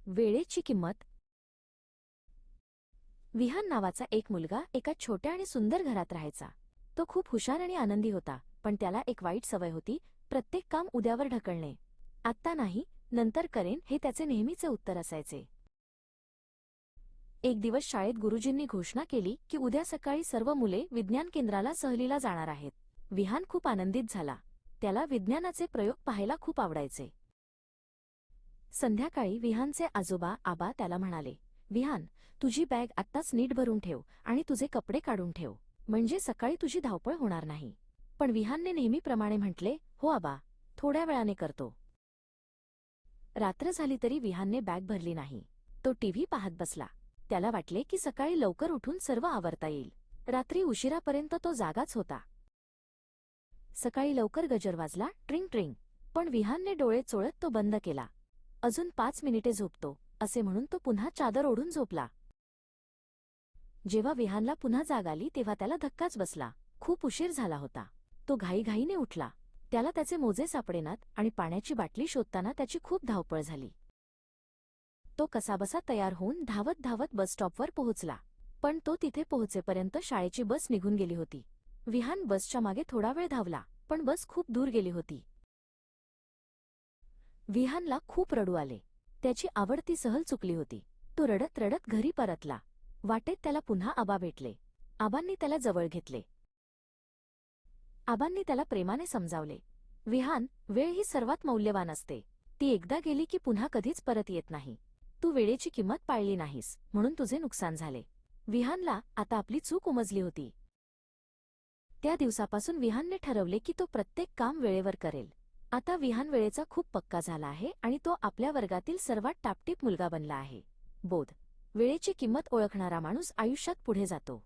वेळेची किंमत. विहान नावाचा एक मुलगा एका छोट्या आणि सुंदर घरात राहायचा. तो खूप हुशार आणि आनंदी होता, पण त्याला एक वाईट सवय होती, प्रत्येक काम उद्यावर ढकलणे. आत्ता नाही, नंतर करेन, हे त्याचे नेहमीचे उत्तर असायचे. एक दिवस शाळेत गुरुजींनी घोषणा केली की उद्या सकाळी सर्व मुले विज्ञान केंद्राला सहलीला जाणार आहेत. विहान खूप आनंदित झाला. त्याला विज्ञानाचे प्रयोग पाहायला खूप आवडायचे. संध्याकाळी विहानचे आजोबा आबा त्याला म्हणाले, विहान, तुझी बॅग आत्ताच नीट भरून ठेव आणि तुझे कपडे काढून ठेव, म्हणजे सकाळी तुझी धावपळ होणार नाही. पण विहानने नेहमीप्रमाणे म्हटले, हो आबा, थोड्या वेळाने करतो. रात्र झाली तरी विहानने बॅग भरली नाही. तो टीव्ही पाहत बसला. त्याला वाटले की सकाळी लवकर उठून सर्व आवरता येईल. रात्री उशिरापर्यंत तो जागाच होता. सकाळी लवकर गजर वाजला, ट्रिंग ट्रिंग. पण विहानने डोळे चोळत तो बंद केला. अजून 5 मिनिटे झोपतो, असे म्हणून तो पुन्हा चादर ओढून झोपला. जेव्हा विहानला पुन्हा जाग आली तेव्हा त्याला धक्काच बसला. खूप उशीर झाला होता. तो घाईघाईने उठला. त्याला त्याचे मोजे सापडेनात आणि पाण्याची बाटली शोधताना त्याची खूप धावपळ झाली. तो कसाबसा तयार होऊन धावत धावत बसस्टॉपवर पोहोचला. पण तो तिथे पोहोचेपर्यंत शाळेची बस निघून गेली होती. विहान बसच्या मागे थोडा वेळ धावला, पण बस खूप दूर गेली होती. विहानला खूप रडू आले. त्याची आवडती सहल चुकली होती. तो रडत रडत घरी परतला. वाटेत त्याला पुन्हा आबा भेटले. आबांनी त्याला जवळ घेतले. आबांनी त्याला प्रेमाने समजावले, विहान, वेळ ही सर्वात मौल्यवान असते. ती एकदा गेली की पुन्हा कधीच परत येत नाही. तू वेळेची किंमत पाळली नाहीस, म्हणून तुझे नुकसान झाले. विहानला आता आपली चूक उमजली होती. त्या दिवसापासून विहानने ठरवले की तो प्रत्येक काम वेळेवर करेल. आता विहान वेळेचा खूप पक्का झाला आहे आणि तो आपल्या वर्गातील सर्वात टापटीप मुलगा बनला आहे. बोध: वेळेची किंमत ओळखणारा माणूस आयुष्यात पुढे जातो.